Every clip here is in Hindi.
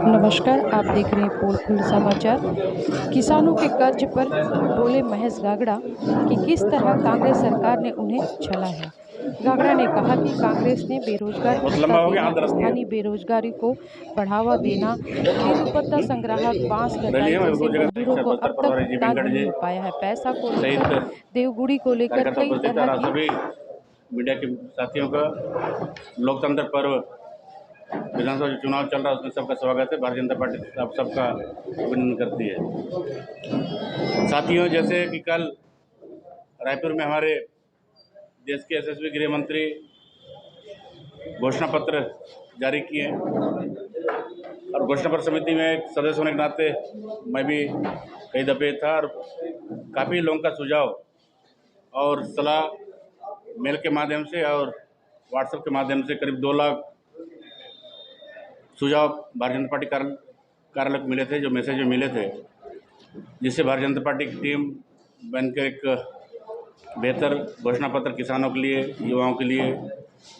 नमस्कार, आप देख रहे हैं पोलखुल समाचार। किसानों के कर्ज पर बोले महेश गागड़ा कि किस तरह कांग्रेस सरकार ने उन्हें छला है। गागड़ा ने कहा कि कांग्रेस ने बेरोजगार बहुत भत्ता लंबा हो गया, देना, हाथ दर्द दिया। स्थानीय बेरोजगारी को बढ़ावा देना, तेंदुपत्ता संग्राहक, बांस रैली कटाई में जैसे दो जगह मजदूरों को बस्तर अब तक प्रभारी जी भुगतान वेंकट नहीं जी हो पाया है। पैसा को सहित लेकर, देवगुड़ी को लेकर कार्यकर्ता कई उपस्थित तरह और की सभी मीडिया के साथियों का लोकतंत्र पर्व विधानसभा जो चुनाव चल रहा है उसमें सबका स्वागत है। भारतीय जनता पार्टी आप सबका अभिनंदन करती है। साथियों, जैसे कि कल रायपुर में हमारे देश के यशस्वी गृह मंत्री घोषणा पत्र जारी किए और घोषणा पत्र समिति में एक सदस्य होने के नाते मैं भी कई दफे था और काफ़ी लोगों का सुझाव और सलाह मेल के माध्यम से और व्हाट्सएप के माध्यम से करीब 2 लाख सुझाव भारतीय जनता पार्टी कार्यालय को मिले थे, जो मैसेज में मिले थे, जिससे भारतीय जनता पार्टी की टीम बनकर एक बेहतर घोषणा पत्र किसानों के लिए, युवाओं के लिए,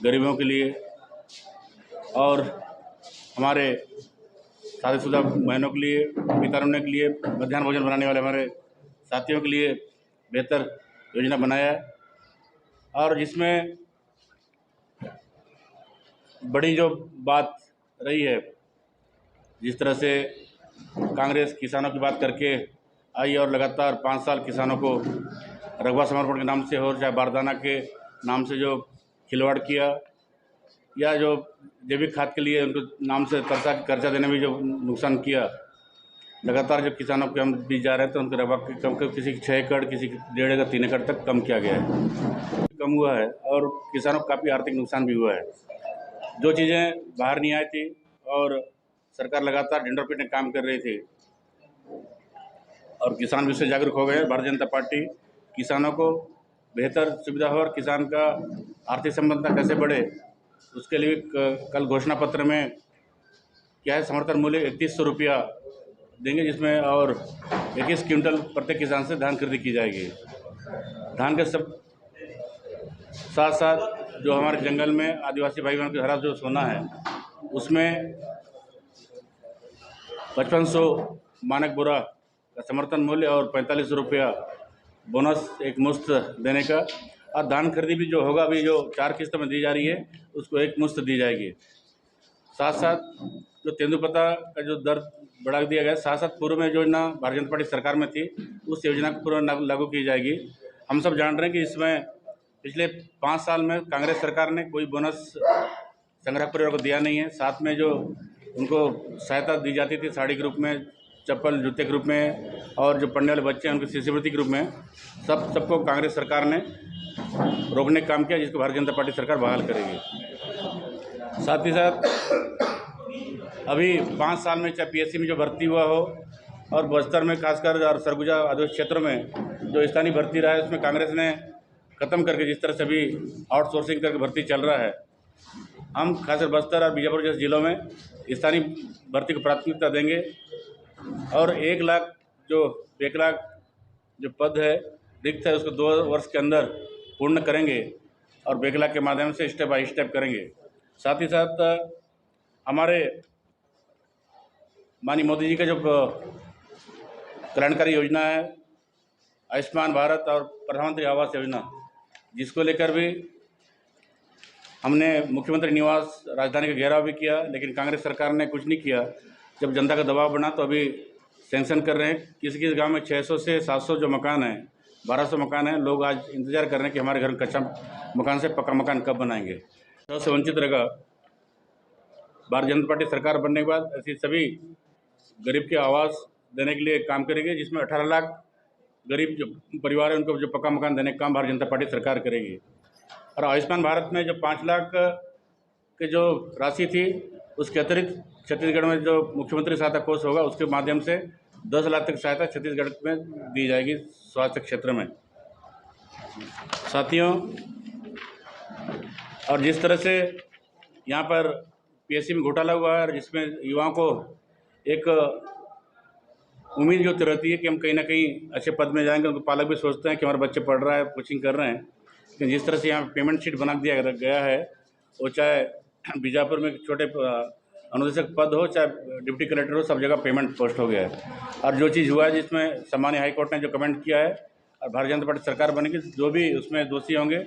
गरीबों के लिए और हमारे शादीशुदा बहनों के लिए, पितरों के लिए, मध्याह्न भोजन बनाने वाले हमारे साथियों के लिए बेहतर योजना बनाया और जिसमें बड़ी जो बात रही है, जिस तरह से कांग्रेस किसानों की बात करके आई और लगातार 5 साल किसानों को रकबा समर्पण के नाम से और चाहे बारदाना के नाम से जो खिलवाड़ किया या जो जैविक खाद के लिए उनको नाम से कर्जा देने में जो नुकसान किया, लगातार जब किसानों के हम बीच जा रहे थे उनके रकबा कम किसी की 6 एकड़, किसी की 1.5 एकड़, 3 एकड़ तक कम किया गया है, कम हुआ है और किसानों को काफ़ी आर्थिक नुकसान भी हुआ है। जो चीज़ें बाहर नहीं आई थी और सरकार लगातार ढिंढोर पीटने काम कर रही थी और किसान भी उससे जागरूक हो गए। भारतीय जनता पार्टी किसानों को बेहतर सुविधा हो और किसान का आर्थिक संबंधता कैसे बढ़े, उसके लिए कल घोषणा पत्र में क्या है, समर्थन मूल्य 3100 रुपया देंगे, जिसमें और 21 क्विंटल प्रत्येक किसान से धान खरीदी की जाएगी। धान के सब साथ साथ जो हमारे जंगल में आदिवासी भाई बहनों के हरा जो सोना है, उसमें 5500 मानक बोरा का समर्थन मूल्य और 4500 रुपया बोनस एक मुश्त देने का और धान खरीदी भी जो होगा, अभी जो 4 किस्तों में दी जा रही है उसको एक मुश्त दी जाएगी। साथ साथ जो तेंदुपत्ता का जो दर बढ़ा दिया गया, साथ साथ पूर्व में जो योजना भारतीय जनता पार्टी सरकार में थी उस योजना को पूर्व लागू की जाएगी। हम सब जान रहे हैं कि इसमें पिछले 5 साल में कांग्रेस सरकार ने कोई बोनस संग्राहक परिवार को दिया नहीं है। साथ में जो उनको सहायता दी जाती थी साड़ी के रूप में, चप्पल जूते के रूप में और जो पढ़ने वाले बच्चे हैं उनकी शिष्यवृत्ति के रूप में, सबको कांग्रेस सरकार ने रोकने का काम किया, जिसको भारतीय जनता पार्टी सरकार बहाल करेगी। साथ ही साथ अभी 5 साल में चाहे पीएससी में जो भर्ती हुआ हो और बस्तर में खासकर और सरगुजा आदिवासी क्षेत्रों में जो स्थानीय भर्ती रहा है, उसमें कांग्रेस ने ख़त्म करके जिस तरह से अभी आउटसोर्सिंग करके भर्ती चल रहा है, हम खासकर बस्तर और बीजापुर जैसे ज़िलों में स्थानीय भर्ती को प्राथमिकता देंगे और 1 लाख जो पद है रिक्त है उसको 2 वर्ष के अंदर पूर्ण करेंगे और बेकला के माध्यम से स्टेप बाय स्टेप करेंगे। साथ ही साथ हमारे माननीय मोदी जी का जो कल्याणकारी योजना है आयुष्मान भारत और प्रधानमंत्री आवास योजना, जिसको लेकर भी हमने मुख्यमंत्री निवास राजधानी का घेराव भी किया, लेकिन कांग्रेस सरकार ने कुछ नहीं किया। जब जनता का दबाव बना तो अभी सैंक्शन कर रहे हैं। किसी किसी गांव में 600 से 700 जो मकान हैं, 1200 मकान हैं, लोग आज इंतजार कर रहे हैं कि हमारे घर में कच्चा मकान से पक्का मकान कब बनाएंगे। सबसे वंचित रहेगा। भारतीय जनता पार्टी सरकार बनने के बाद ऐसी सभी गरीब के आवास देने के लिए काम करेगी, जिसमें 18 लाख गरीब जो परिवार है उनको जो पक्का मकान देने का काम भारतीय जनता पार्टी सरकार करेगी। और आयुष्मान भारत में जो 5 लाख के जो राशि थी, उसके अतिरिक्त छत्तीसगढ़ में जो मुख्यमंत्री सहायता कोष होगा उसके माध्यम से 10 लाख तक सहायता छत्तीसगढ़ में दी जाएगी स्वास्थ्य क्षेत्र में। साथियों, और जिस तरह से यहाँ पर पीएससी में घोटाला हुआ है, जिसमें युवाओं को एक उम्मीद जो रहती है कि हम कहीं ना कहीं अच्छे पद में जाएंगे, उनको पालक भी सोचते हैं कि हमारे बच्चे पढ़ रहा है, कोचिंग कर रहे हैं, लेकिन जिस तरह से यहाँ पेमेंट शीट बना दिया गया है, वो चाहे बीजापुर में छोटे अनुदेशक पद हो चाहे डिप्टी कलेक्टर हो, सब जगह पेमेंट पोस्ट हो गया है। और जो चीज़ हुआ है जिसमें सम्मानीय हाई कोर्ट ने जो कमेंट किया है और भारतीय जनता पार्टी सरकार बनेगी, जो भी उसमें दोषी होंगे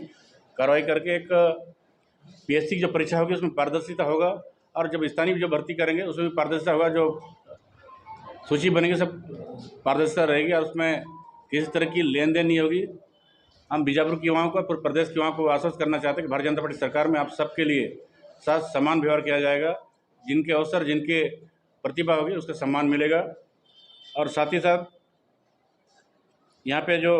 कार्रवाई करके एक पीएससी की जो परीक्षा होगी उसमें पारदर्शिता होगा, और जब स्थानीय जो भर्ती करेंगे उसमें भी पारदर्शिता होगा। जो सूची बनेगी सब पारदर्शिता रहेगी और उसमें किसी तरह की लेन देन नहीं होगी। हम बीजापुर के युवाओं को, पूरे प्रदेश के युवाओं को आश्वस्त करना चाहते हैं कि भारतीय जनता पार्टी सरकार में आप सबके लिए साथ समान व्यवहार किया जाएगा। जिनके अवसर, जिनके प्रतिभा होगी उसका सम्मान मिलेगा। और साथ ही साथ यहाँ पे जो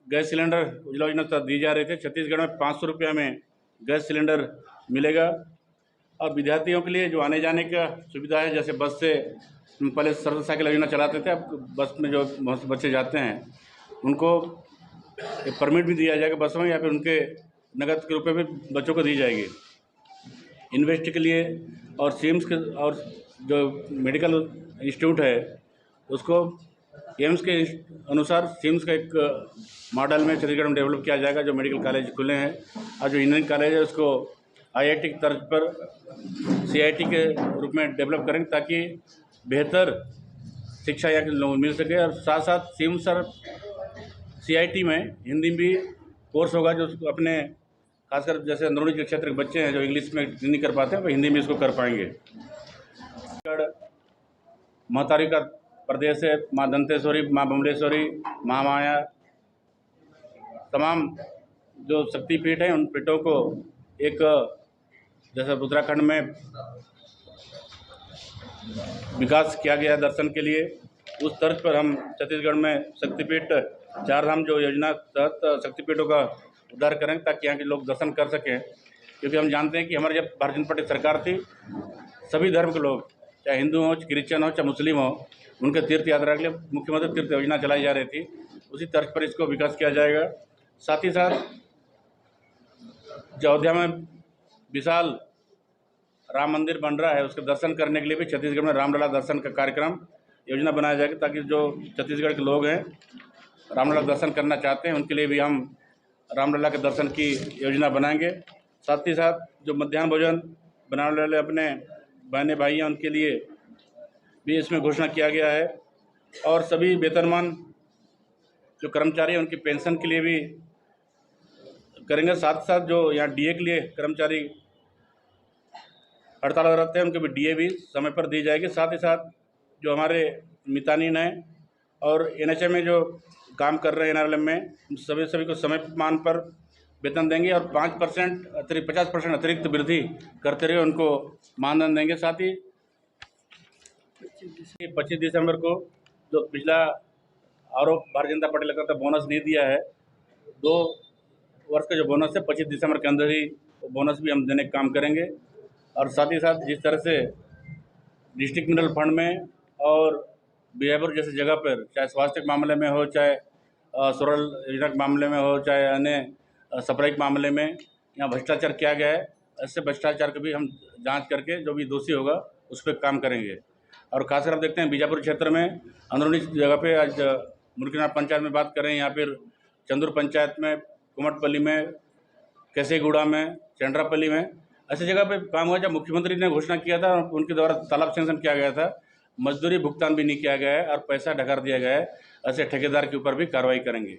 गैस सिलेंडर उज्ज्वला योजना दी जा रही थी, छत्तीसगढ़ में 500 रुपया में गैस सिलेंडर मिलेगा। और विद्यार्थियों के लिए जो आने जाने का सुविधा है, जैसे बस से पहले सर्व साइकिल योजना चलाते थे, अब बस में जो बच्चे जाते हैं उनको एक परमिट भी दिया जाएगा बसों में, या फिर उनके नगद के रुपये में बच्चों को दी जाएगी इन्वेस्ट के लिए। और सिम्स के और जो मेडिकल इंस्टीट्यूट है उसको एम्स के अनुसार सिम्स का एक मॉडल में छत्तीसगढ़ में डेवलप किया जाएगा। जो मेडिकल कॉलेज खुले हैं और जो इंजीनियरिंग कॉलेज है उसको आईआईटी की तर्ज पर सीआईटी के रूप में डेवलप करेंगे, ताकि बेहतर शिक्षा यहाँ के लोगों को मिल सके। और साथ साथ सिम्स और सीआईटी में हिंदी भी कोर्स होगा, जो अपने खासकर जैसे अंदरूनी के क्षेत्र के बच्चे हैं जो इंग्लिश में नहीं कर पाते हैं, वो हिंदी में इसको कर पाएंगे। महतारी का प्रदेश है, माँ दंतेश्वरी, माँ बमलेश्वरी, महामाया, तमाम जो शक्तिपीठ हैं उन पीठों को एक, जैसे उत्तराखंड में विकास किया गया दर्शन के लिए, उस तर्ज पर हम छत्तीसगढ़ में शक्तिपीठ चार धाम जो योजना तहत शक्तिपीठों का उद्धार करेंगे, ताकि यहाँ के लोग दर्शन कर सकें। क्योंकि हम जानते हैं कि हमारी जब भारतीय जनता पार्टी सरकार थी, सभी धर्म के लोग, चाहे हिंदू हो, क्रिश्चियन हो, चाहे मुस्लिम हो, उनके तीर्थ यात्रा के लिए मुख्यमंत्री तीर्थ योजना चलाई जा रही थी। उसी तर्ज पर इसको विकास किया जाएगा। साथ ही साथ जो अयोध्या में विशाल राम मंदिर बन रहा है, उसके दर्शन करने के लिए भी छत्तीसगढ़ में रामलला दर्शन का कार्यक्रम योजना बनाया जाएगा, ताकि जो छत्तीसगढ़ के लोग हैं रामलला दर्शन करना चाहते हैं उनके लिए भी हम रामलला के दर्शन की योजना बनाएंगे। साथ ही साथ जो मध्याह्न भोजन बनाने वाले अपने बहने भाई हैं उनके लिए भी इसमें घोषणा किया गया है। और सभी वेतनमान जो कर्मचारी हैं उनकी पेंशन के लिए भी करेंगे। साथ साथ जो यहाँ डीए के लिए कर्मचारी हड़ताल रहते हैं उनके भी डीए भी समय पर दी जाएगी। साथ ही साथ जो हमारे मितानिन हैं और एनएचएम में जो काम कर रहे हैं एनआरएलएम में, सभी को समय मान पर वेतन देंगे और 5% अतिरिक्त 50% अतिरिक्त वृद्धि करते रहे उनको मानधन देंगे। साथ ही 25 दिसंबर को जो पिछला आरोप भारतीय जनता पार्टी लगा था बोनस नहीं दिया है, 2 वर्ष का जो बोनस है 25 दिसंबर के अंदर ही वो बोनस भी हम देने का काम करेंगे। और साथ ही साथ जिस तरह से डिस्ट्रिक्ट मिनरल फंड में और बीजापुर जैसे जगह पर, चाहे स्वास्थ्य के मामले में हो, चाहे सोलर योजना के मामले में हो, चाहे अन्य सप्लाई के मामले में यहाँ भ्रष्टाचार किया गया है, ऐसे भ्रष्टाचार की भी हम जांच करके जो भी दोषी होगा उस पर काम करेंगे। और खासकर आप देखते हैं बीजापुर क्षेत्र में अंदरूनी जगह पे, आज मुर्गीनाथ पंचायत में बात करें, या फिर चंदूर पंचायत में, कुमटपल्ली में, कैसेगुड़ा में, चंड्रापल्ली में, ऐसी जगह पे काम हुआ जब मुख्यमंत्री ने घोषणा किया था, उनके द्वारा तालाब सेंक्शन किया गया था, मजदूरी भुगतान भी नहीं किया गया है और पैसा ढकार दिया गया है। ऐसे ठेकेदार के ऊपर भी कार्रवाई करेंगे।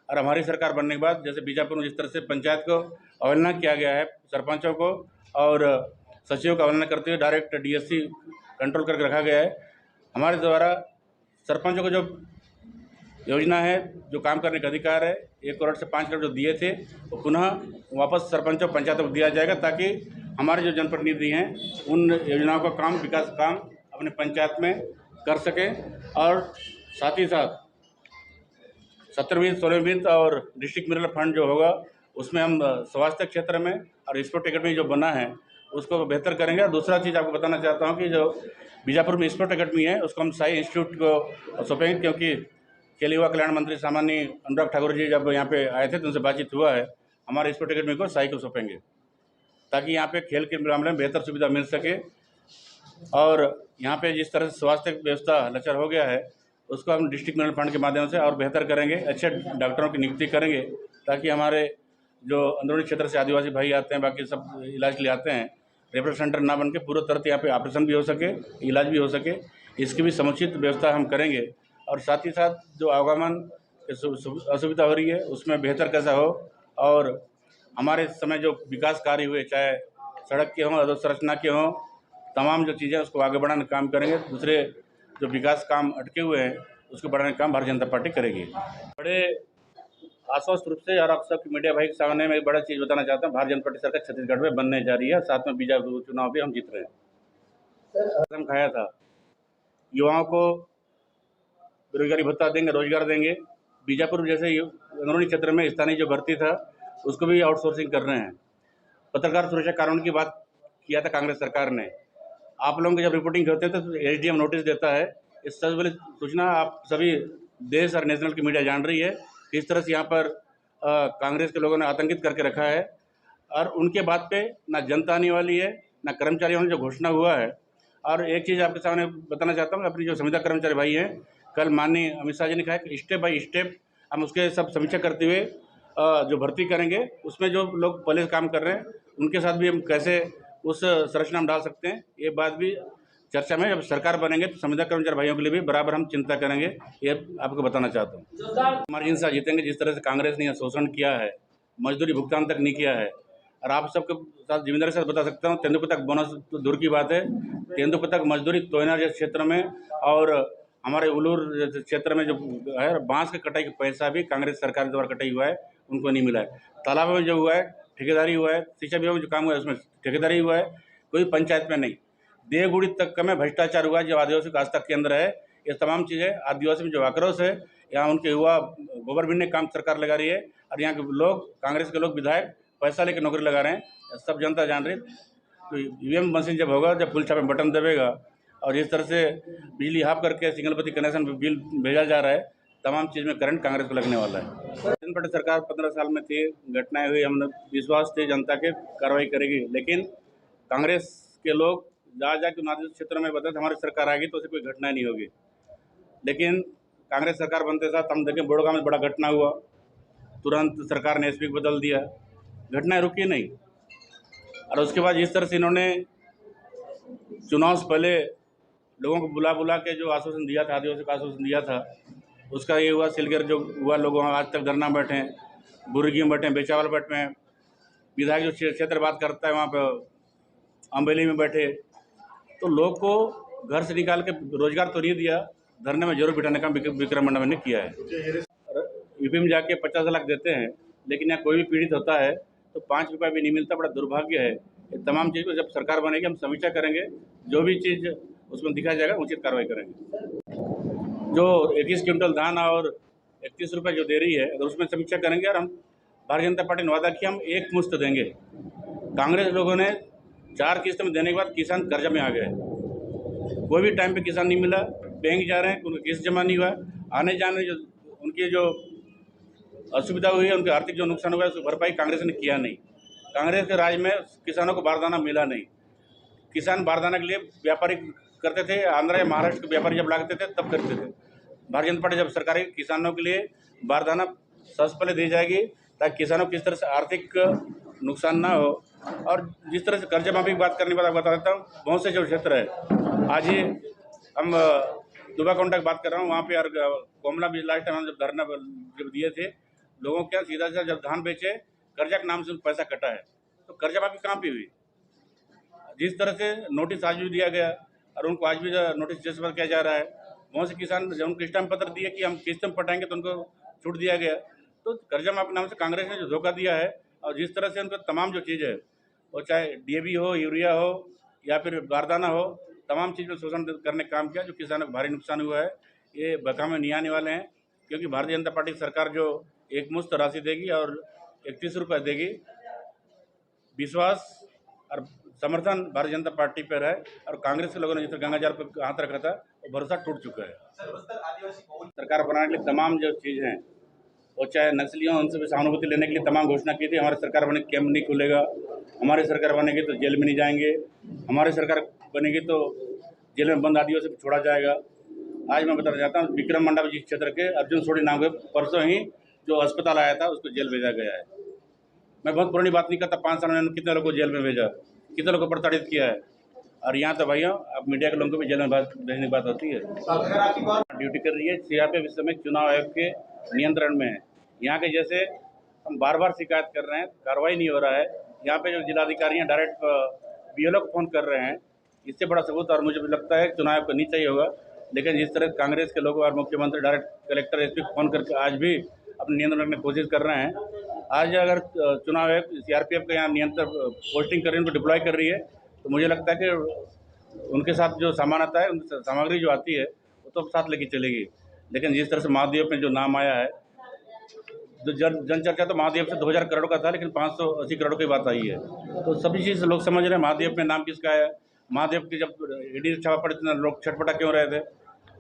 और हमारी सरकार बनने के बाद जैसे बीजापुर में जिस तरह से पंचायत को अवहेलना किया गया है, सरपंचों को और सचिवों का अवहेलना करते हुए डायरेक्ट डीएससी कंट्रोल करके रखा गया है। हमारे द्वारा सरपंचों को जो योजना है, जो काम करने का अधिकार है, 1 करोड़ से 5 करोड़ जो दिए थे वो पुनः वापस सरपंचों पंचायतों को दिया जाएगा, ताकि हमारे जो जनप्रतिनिधि हैं उन योजनाओं का काम, विकास काम अपने पंचायत में कर सकें। और साथ ही साथ 17वीं 16वीं और डिस्ट्रिक्ट मिनरल फंड जो होगा उसमें हम स्वास्थ्य क्षेत्र में और स्पोर्ट एकेडमी जो बना है उसको बेहतर करेंगे। और दूसरा चीज़ आपको बताना चाहता हूँ कि जो बीजापुर में स्पोर्ट एकेडमी है उसको हम साई इंस्टीट्यूट को सौंपेंगे, क्योंकि खेल युवा कल्याण मंत्री सामान्य अनुराग ठाकुर जी जब यहाँ पे आए थे तो उनसे बातचीत हुआ है, हमारे स्पोर्ट एकेडमी को साई को सौंपेंगे, ताकि यहाँ पे खेल के मामले में बेहतर सुविधा मिल सके। और यहाँ पे जिस तरह से स्वास्थ्य व्यवस्था लचर हो गया है उसको हम डिस्ट्रिक्ट मिनरल फंड के माध्यम से और बेहतर करेंगे, अच्छे डॉक्टरों की नियुक्ति करेंगे, ताकि हमारे जो अंदरूनी क्षेत्र से आदिवासी भाई आते हैं, बाकी सब इलाज के लिए आते हैं, रेफरल सेंटर ना बन के पूरा तरह यहाँ पे ऑपरेशन भी हो सके, इलाज भी हो सके, इसकी भी समुचित व्यवस्था हम करेंगे। और साथ ही साथ जो आवागमन असुविधा हो रही है उसमें बेहतर कैसा हो, और हमारे समय जो विकास कार्य हुए, चाहे सड़क के हों, अधोसंरचना के हों, तमाम जो चीज़ें उसको आगे बढ़ाने का काम करेंगे। दूसरे जो विकास काम अटके हुए हैं उसको बढ़ाने का काम भारतीय जनता पार्टी करेगी। बड़े आश्वस्त रूप से और आप सब मीडिया भाई के सामने मैं एक बड़ा चीज़ बताना चाहता हूँ, भारतीय जनता पार्टी सरकार छत्तीसगढ़ में बनने जा रही है, साथ में बीजापुर चुनाव भी हम जीत रहे हैं। कदम खाया था, युवाओं को बेरोजगारी भत्ता देंगे, रोजगार देंगे। बीजापुर जैसे अंदरूनी क्षेत्र में स्थानीय जो भर्ती था उसको भी आउटसोर्सिंग कर रहे हैं। पत्रकार सुरक्षा कानून की बात किया था कांग्रेस सरकार ने। आप लोगों की जब रिपोर्टिंग होते हैं तो एसडीएम नोटिस देता है। इस सबसे बड़ी सूचना आप सभी देश और नेशनल की मीडिया जान रही है कि इस तरह से यहाँ पर कांग्रेस के लोगों ने आतंकित करके रखा है, और उनके बात पे ना जनता आने वाली है, ना कर्मचारियों ने जो घोषणा हुआ है। और एक चीज़ आपके सामने बताना चाहता हूँ, अपनी जो संविदा कर्मचारी भाई हैं, कल माननीय अमित शाह जी ने कहा कि स्टेप बाय स्टेप हम उसके सब समीक्षा करते हुए जो भर्ती करेंगे, उसमें जो लोग पहले से काम कर रहे हैं उनके साथ भी हम कैसे उस संरचना में डाल सकते हैं, ये बात भी चर्चा में। जब सरकार बनेंगे तो संविदा कर्मचारी भाइयों के लिए भी बराबर हम चिंता करेंगे, ये आपको बताना चाहता हूँ। मार्जिन से जीतेंगे। जिस तरह से कांग्रेस ने शोषण किया है, मजदूरी भुगतान तक नहीं किया है, और आप सबके साथ जिम्मेदारी से बता सकता हूँ, तेंदुपत्ता बोनस तो दूर की बात है, तेंदुपत्ता मजदूरी तोयना जैसे क्षेत्र में और हमारे उलूर क्षेत्र में जो है बांस की कटाई का पैसा भी कांग्रेस सरकार द्वारा कटाई हुआ है, उनको नहीं मिला है। तालाब में जो हुआ है ठेकेदारी हुआ है, शिक्षा विभाग में जो काम हुआ है उसमें ठेकेदारी हुआ है, कोई पंचायत में नहीं। देवगुड़ी तक में भ्रष्टाचार हुआ है जो आदिवासी का आस्था केंद्र है। ये तमाम चीज़ें आदिवासी में जो आक्रोश है, यहाँ उनके युवा गोबर बीनने काम सरकार लगा रही है, और यहाँ के लोग, कांग्रेस के लोग विधायक पैसा लेकर नौकरी लगा रहे हैं, सब जनता जान रही है। तो ईवीएम मशीन जब होगा, जब पुलिस में बटन दबेगा और इस तरह से बिजली हाफ करके सिंगल पति कनेक्शन बिल भेजा जा रहा है, तमाम चीज़ में करंट कांग्रेस को लगने वाला है। जनता सरकार 15 साल में थी, घटनाएं हुई, हमने विश्वास थे जनता के कार्रवाई करेगी, लेकिन कांग्रेस के लोग जा के आदिवासी क्षेत्र में बताते हमारी सरकार आएगी तो उसे कोई घटना नहीं होगी। लेकिन कांग्रेस सरकार बनते साथ हम देखें बोड़गांव में बड़ा घटना हुआ, तुरंत सरकार ने एसपी को बदल दिया, घटनाएं रुकी नहीं। और उसके बाद जिस तरह से इन्होंने चुनाव से पहले लोगों को बुला बुला के जो आश्वासन दिया था, आदिवासी को आश्वासन दिया था, उसका ये हुआ सिलगर जो हुआ। लोग आज तक धरना बैठे हैं, बुर्गी में बैठे हैं, बेचावल बैठे हैं, विधायक जो क्षेत्र बात करता है वहाँ पर अम्बेली में बैठे। तो लोग को घर से निकाल के रोजगार तो नहीं दिया, धरने में जरूर बिठाने का विक्रम मंडल ने किया है। यूपी में जाके 50 लाख देते हैं, लेकिन यहाँ कोई भी पीड़ित होता है तो 5 रुपये भी नहीं मिलता, बड़ा दुर्भाग्य है। ये तमाम चीज़ को जब सरकार बनेगी हम समीक्षा करेंगे, जो भी चीज़ उसमें दिखाया जाएगा उचित कार्रवाई करेंगे। जो 21 क्विंटल धान और 31 रुपये जो दे रही है, अगर उसमें समीक्षा करेंगे, और हम भारतीय जनता पार्टी ने वादा किया हम एक मुश्त देंगे। कांग्रेस लोगों ने 4 किस्त में देने के बाद किसान कर्जा में आ गए, कोई भी टाइम पे किसान नहीं मिला, बैंक जा रहे हैं, उनकी किस्त जमा नहीं हुआ, आने जाने जो उनकी जो असुविधा हुई है, उनके आर्थिक जो नुकसान हुआ है उसकी भरपाई कांग्रेस ने किया नहीं। कांग्रेस के राज में किसानों को बारदाना मिला नहीं। किसान बारदाना के लिए व्यापारी करते थे, आंध्र या महाराष्ट्र के व्यापारी जब लागते थे तब करते थे। भारतीय जनता पार्टी जब सरकारी किसानों के लिए बारदाना सबसे पहले दी जाएगी, ताकि किसानों को किस तरह से आर्थिक नुकसान ना हो। और जिस तरह से कर्जा माफी की बात करने के बाद बता देता हूँ, बहुत से जो क्षेत्र है, आज ही हम दुबाकोंडा की बात कर रहा हूँ, वहाँ पे यार कोमला भी लास्ट टाइम हम जब धरना जब दिए थे, लोगों के सीधा सीधा जब धान बेचे, कर्जा के नाम से पैसा कटा है, तो कर्जा माफी कहाँ पे हुई? जिस तरह से नोटिस आज भी दिया गया और उनको आज भी नोटिस जैसे किया जा रहा है, बहुत से किसान जब उनको स्टैम्प पत्र दिए कि हम किस्त में पटाएंगे तो उनको छूट दिया गया। तो कर्जा माफी नाम से कांग्रेस ने जो धोखा दिया है, और जिस तरह से उनको तमाम जो चीज़ है, वो चाहे डीएपी हो, यूरिया हो या फिर बारदाना हो, तमाम चीज़ में शोषण करने का काम किया, जो किसानों को भारी नुकसान हुआ है। ये बका में नहीं आने वाले हैं, क्योंकि भारतीय जनता पार्टी की सरकार जो एक मुश्त राशि देगी और 31 रुपये देगी, विश्वास और समर्थन भारतीय जनता पार्टी पर है। और कांग्रेस के लोगों ने जिस गंगाजल पर हाथ रखा था, वो भरोसा टूट चुका है। सरकार बनाने के लिए तमाम जो चीज़ हैं, वो चाहे नक्सलियों उनसे भी सहानुभूति लेने के लिए तमाम घोषणा की थी। हमारी सरकार बने कैंप नहीं खुलेगा, हमारी सरकार बनेगी तो जेल में नहीं जाएंगे, हमारी सरकार बनेगी तो जेल में बंद आदिवासी को छोड़ा जाएगा। आज मैं बताना चाहता हूँ, विक्रम मंडल जी क्षेत्र के अर्जुन सोढ़ी नाम के परसों ही जो अस्पताल आया था उसको जेल भेजा गया है। मैं बहुत पुरानी बात नहीं करता, 5 साल में कितने लोगों को जेल में भेजा, कितने लोगों को प्रताड़ित किया है। और यहाँ तो भाइयों अब मीडिया के लोगों को भी जेल में भेजने की बात होती है। ड्यूटी कर रही है सीआरपीएफ इस समय चुनाव आयोग के नियंत्रण में है। यहाँ के जैसे हम बार बार शिकायत कर रहे हैं, कार्रवाई नहीं हो रहा है। यहाँ पे जो जिलाधिकारी हैं डायरेक्ट बीएलओ को फोन कर रहे हैं, इससे बड़ा सबूत और मुझे भी लगता है चुनाव को नहीं चाहिए होगा। लेकिन जिस तरह कांग्रेस के लोग और मुख्यमंत्री डायरेक्ट कलेक्टर एसपी को फोन करके आज भी अपने नियंत्रण रखने की कोशिश कर रहे हैं। आज अगर चुनाव आयोग सीआरपीएफ का यहाँ नियंत्रण पोस्टिंग कर रही है, उनको डिप्लॉय कर रही है, तो मुझे लगता है कि उनके साथ जो सामान आता है, उन सामग्री जो आती है वो तो साथ लेके चलेगी। लेकिन जिस तरह से महाद्वीप में जो नाम आया है, जो जनचर्चा तो महाद्वीप से 2000 करोड़ का था, लेकिन 580 करोड़ की बात आई है। तो सभी चीज़ लोग समझ रहे हैं महाद्वीप में नाम किसका है। महाद्वीप की जब ईडी छापा पड़े थे लोग छटपटा क्यों रहे थे।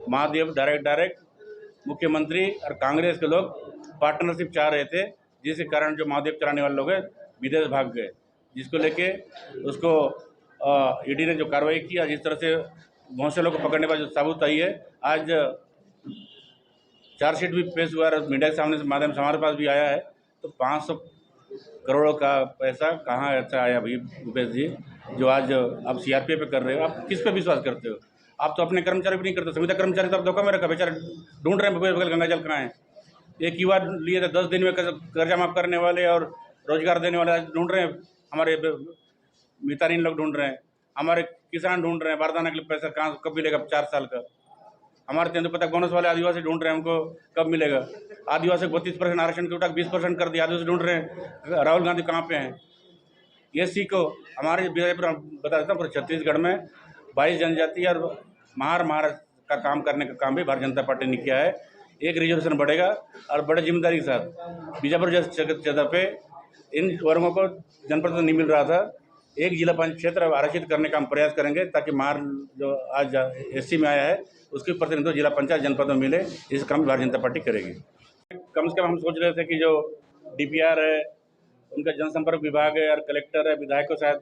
महाद्वीप डायरेक्ट मुख्यमंत्री और कांग्रेस के लोग पार्टनरशिप चाह रहे थे, जिसके कारण जो महाद्वीप चलाने वाले लोग हैं विदेश भाग गए, जिसको लेके उसको ईडी ने जो कार्रवाई किया, जिस तरह से बहुत से लोग को पकड़ने का जो सबूत आई है। आज चार्जशीट भी पेश हुआ है मीडिया के सामने से माध्यम से हमारे पास भी आया है। तो 500 करोड़ का पैसा कहाँ अच्छा आया भाई भूपेश जी, जो आज आप सीआरपीएफ पे कर रहे हो। आप किस पे विश्वास करते हो? आप तो अपने कर्मचारी भी नहीं करते, संविदा कर्मचारी तो आप धोखा में रखा, बेचारे ढूंढ रहे हैं भूपेश बघेल गंगा जल कहाँ है। एक युवा लिए थे 10 दिन में कर्जा माफ करने वाले और रोजगार देने वाले, आज ढूंढ रहे हैं। हमारे मितारीन लोग ढूंढ रहे हैं, हमारे किसान ढूंढ रहे हैं, बारदाना के लिए पैसा कहाँ कब मिलेगा 4 साल का। हमारे तेंदुपत्ता बोनस वाले आदिवासी ढूंढ रहे हैं, हमको कब मिलेगा। आदिवासी को 32% आरक्षण की उठा 20% कर दिया, आदिवासी ढूंढ रहे हैं राहुल गांधी कहाँ पे हैं। एससी को हमारे बता देता हूँ, छत्तीसगढ़ में 22 जनजाति और महार का काम करने का काम भी भारतीय जनता पार्टी ने किया है। एक रिजर्वेशन बढ़ेगा और बड़े जिम्मेदारी के साथ। बीजापुर जैसे जगह पे इन वर्गों को जनप्रतिनिधित्व नहीं मिल रहा था, एक जिला पंचायत क्षेत्र आरक्षित करने का हम प्रयास करेंगे, ताकि महार जो आज एससी में आया है उसके प्रतिनिधित्व जिला पंचायत जनपद में मिले। इस काम भारतीय जनता पार्टी करेगी। कम से कम हम सोच रहे थे कि जो डीपीआर है, उनका जनसंपर्क विभाग है और कलेक्टर है, विधायक को शायद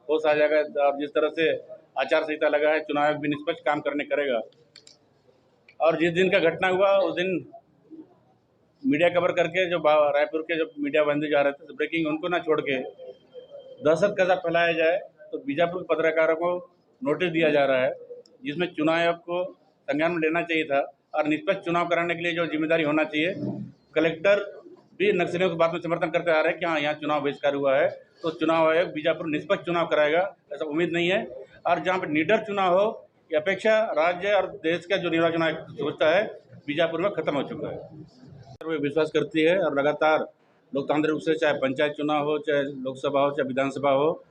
होश आ जाएगा। और जिस तरह से आचार संहिता लगा है, चुनाव आयोग भी निष्पक्ष काम करने करेगा। और जिस दिन का घटना हुआ उस दिन मीडिया कवर करके जो रायपुर के जो मीडिया बंदी जा रहे थे, ब्रेकिंग, उनको ना छोड़ के दहशत कैसा फैलाया जाए, तो बीजापुर के पत्रकारों को नोटिस दिया जा रहा है, जिसमें चुनाव आयोग को संज्ञान में लेना चाहिए था और निष्पक्ष चुनाव कराने के लिए जो जिम्मेदारी होना चाहिए। कलेक्टर भी नक्सलियों की बात में समर्थन करते आ रहे हैं कि हाँ यहाँ चुनाव बहिष्कार हुआ है, तो चुनाव आयोग बीजापुर निष्पक्ष चुनाव कराएगा, ऐसा उम्मीद नहीं है। और जहाँ पर निडर चुनाव हो, ये अपेक्षा राज्य और देश का जो निर्वाचन आयोग सोचता है, बीजापुर में खत्म हो चुका है। वे विश्वास करती है और लगातार लोकतांत्रिक रूप से, चाहे पंचायत चुनाव हो, चाहे लोकसभा हो, चाहे विधानसभा हो,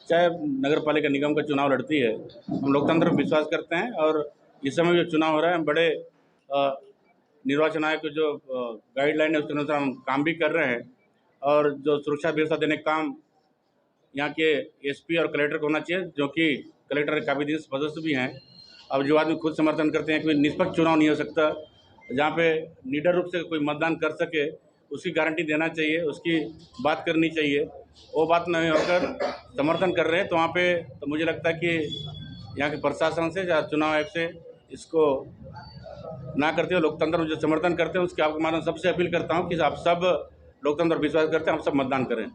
चाहे नगर पालिका निगम का चुनाव लड़ती है। हम लोकतंत्र में विश्वास करते हैं और इस समय जो चुनाव हो रहा है, हम बड़े निर्वाचन आयोग की जो गाइडलाइन है उसके अनुसार हम काम भी कर रहे हैं। और जो सुरक्षा व्यवस्था देने का काम यहाँ के एसपी और कलेक्टर को होना चाहिए, जो कि कलेक्टर के काबिल सदस्य भी हैं। अब जो आदमी खुद समर्थन करते हैं कि निष्पक्ष चुनाव नहीं हो सकता, जहाँ पे निडर रूप से कोई मतदान कर सके, उसकी गारंटी देना चाहिए, उसकी बात करनी चाहिए, वो बात नहीं होकर समर्थन कर रहे हैं, तो वहाँ पे तो मुझे लगता है कि यहाँ के प्रशासन से या चुनाव आयोग से इसको ना करते हो। लोकतंत्र में जो समर्थन करते हैं उसके आपके माध्यम सबसे अपील करता हूँ कि आप सब लोकतंत्र पर विश्वास करते हैं, आप सब मतदान करें।